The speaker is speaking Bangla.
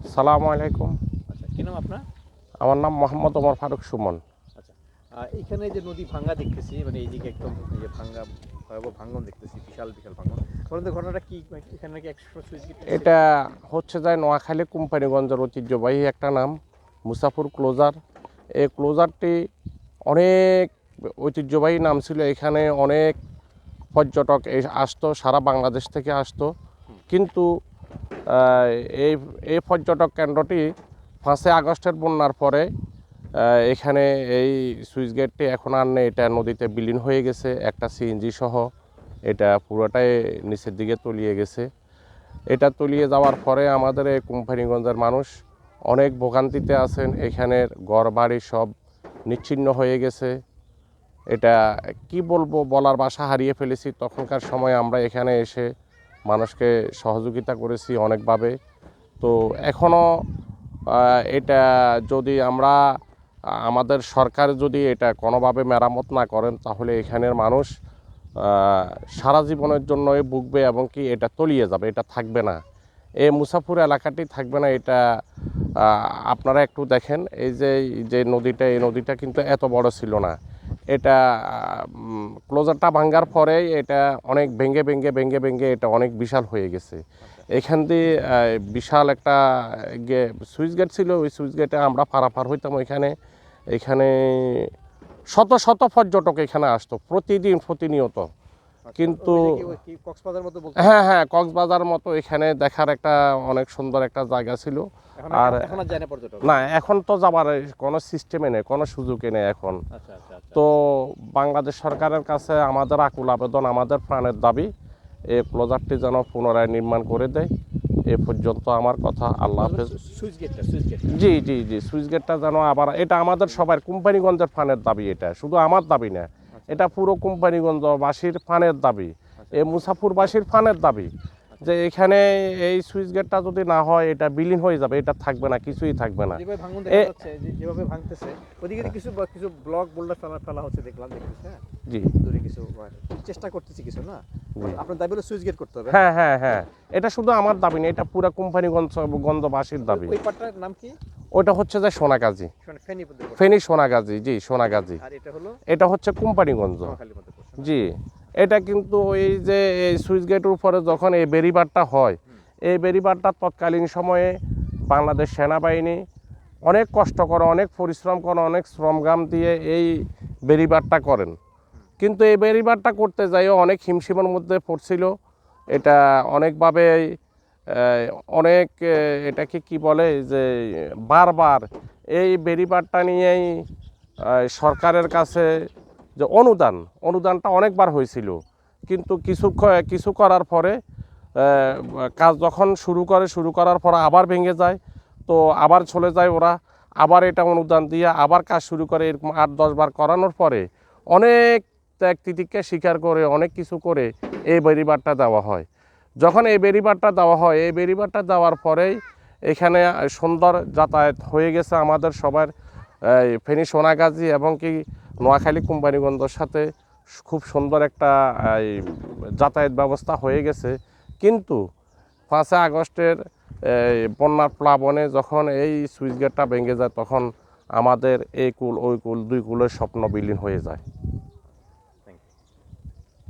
সালামু আলাইকুম। আচ্ছা, কি নাম আপনার? আমার নাম মোহাম্মদ ওমর ফারুক সুমন। আচ্ছা, এইখানে যে নদী ভাঙ্গা দেখতেছি, মানে এইদিকে একদম এই যে ভাঙ্গা, ভয়াবহ ভাঙ্গন দেখতেছি, বিশাল বিশাল ভাঙ্গন। আপনাদের ঘটনাটা কি? এখানে নাকি 100 সুইচ গেট ছিল? এটা হচ্ছে যায় নোয়াখালী কোম্পানিগঞ্জের ঐতিহ্যবাহী একটা নাম মুসাফুর ক্লোজার। এই ক্লোজারটি অনেক ঐতিহ্যবাহী নাম ছিল। এখানে অনেক পর্যটক আসতো, সারা বাংলাদেশ থেকে আসতো। কিন্তু আহ, এই এই পর্যটক কেন্দ্রটি 5ই আগস্টের বন্যার পরে এখানে এই সুইচ গেটটি এখন আর নেই। এটা নদীতে বিলীন হয়ে গেছে। একটা সিএনজি সহ এটা পুরোটাই নিচের দিকে তলিয়ে গেছে। এটা তলিয়ে যাওয়ার পরে আমাদের এই কোম্পানিগঞ্জের মানুষ অনেক ভোগান্তিতে আছেন। এখানের ঘরবাড়ি সব নিচ্ছিন্ন হয়ে গেছে। এটা কি বলবো, বলার ভাষা হারিয়ে ফেলেছি। তখনকার সময় আমরা এখানে এসে মানুষকে সহযোগিতা করেছি অনেকভাবে। তো এখনও এটা যদি আমরা আমাদের সরকার যদি এটা কোনোভাবে মেরামত না করেন, তাহলে এখানের মানুষ সারা জীবনের জন্যই ভুগবে এবং কি এটা তলিয়ে যাবে, এটা থাকবে না। এই মুসাফুর এলাকাটি থাকবে না। এটা আপনারা একটু দেখেন, এই যে নদীটা, এই নদীটা কিন্তু এত বড় ছিল না। এটা ক্লোজারটা ভাঙ্গার পরেই এটা অনেক ভেঙে ভেঙে ভেঙে ভেঙে এটা অনেক বিশাল হয়ে গেছে। এখান দিয়ে বিশাল একটা সুইচ গেট ছিল। ওই সুইচ গেটে আমরা পারাপার হইতাম। এখানে শত শত পর্যটক এখানে আসতো প্রতিদিন, প্রতিনিয়ত। কিন্তু হ্যাঁ হ্যাঁ, কক্সবাজার মতো এখানে দেখার একটা অনেক সুন্দর একটা জায়গা ছিল। আর এখন আর যায় না পর্যটক? না, এখন তো যাবার কোনো সিস্টেমে নেই, কোনো সুযোগই নেই এখন। তো বাংলাদেশ সরকারের কাছে আমাদের আকুল আবেদন, আমাদের প্রাণের দাবি, এই ক্লোজারটি যেন পুনরায় নির্মাণ করে দেয়। এ পর্যন্ত আমার কথা। আল্লাহ হাফেজ। জি জি জি, সুইচ গেটটা যেন আবার, এটা আমাদের সবার কোম্পানিগঞ্জের প্রাণের দাবি। এটা শুধু আমার দাবি না, এটা পুরো কোম্পানিগঞ্জবাসীর প্রাণের দাবি, এই মুসাফুরবাসীর প্রাণের দাবি যে এখানে এই সুইচ গেটটা যদি না হয় এটা বিলীন হয়ে যাবে, এটা থাকবে না, কিছুই থাকবে না। যেভাবে ভাঙতেছে ওদিকে কিছু কিছু ব্লক বোল্ডার ফেলা হচ্ছে, দেখলাম দেখতেছি। হ্যাঁ জি, দূরে কিছু চেষ্টা করতেছি কিছু, না আপনার দাবি হলো সুইচ গেট করতে হবে। হ্যাঁ হ্যাঁ হ্যাঁ, এটা শুধু আমার দাবি না, এটা পুরো কোম্পানিগঞ্জবাসীর দাবি। ওই পাটটার নাম কি? ওটা হচ্ছে যে সোনাগাজী, ফেনী সোনাগাজী। জি, সোনাগাজী। আর এটা হলো, এটা হচ্ছে কোম্পানিগঞ্জ। জি, এটা কিন্তু ওই যে এই সুইচ গেটের উপরে যখন এই বেরিবারটা হয়, এই বেরিবারটা তৎকালীন সময়ে বাংলাদেশ সেনাবাহিনী অনেক কষ্ট করে, অনেক পরিশ্রম করে, অনেক শ্রমঘাম দিয়ে এই বেরিবারটা করেন। কিন্তু এই বেরিবারটা করতে যাইও অনেক হিমশিমের মধ্যে পড়ছিল। এটা অনেকভাবে অনেক এটাকে কি বলে যে বারবার এই বেরিবারটা নিয়েই সরকারের কাছে যে অনুদানটা অনেকবার হয়েছিল। কিন্তু কিছু করার পরে কাজ যখন শুরু করার পর আবার ভেঙে যায়, তো আবার চলে যায় ওরা, আবার এটা অনুদান দিয়ে আবার কাজ শুরু করে। এরকম 8-10 বার করানোর পরে অনেক ত্যাগ তিতিক্ষা স্বীকার করে, অনেক কিছু করে এই বেরিবারটা দেওয়া হয়। যখন এই বেরিবারটা দেওয়া হয়, এই বেরিবারটা দেওয়ার পরেই এখানে সুন্দর যাতায়াত হয়ে গেছে আমাদের সবার। ফেনী সোনাগাজী এবং কি নোয়াখালী কোম্পানিগঞ্জের সাথে খুব সুন্দর একটা যাতায়াত ব্যবস্থা হয়ে গেছে। কিন্তু 5ই আগস্টের বন্যার প্লাবনে যখন এই সুইচ গেটটা ভেঙে যায়, তখন আমাদের এই কুল ওই কুল, দুই কুলের স্বপ্ন বিলীন হয়ে যায়।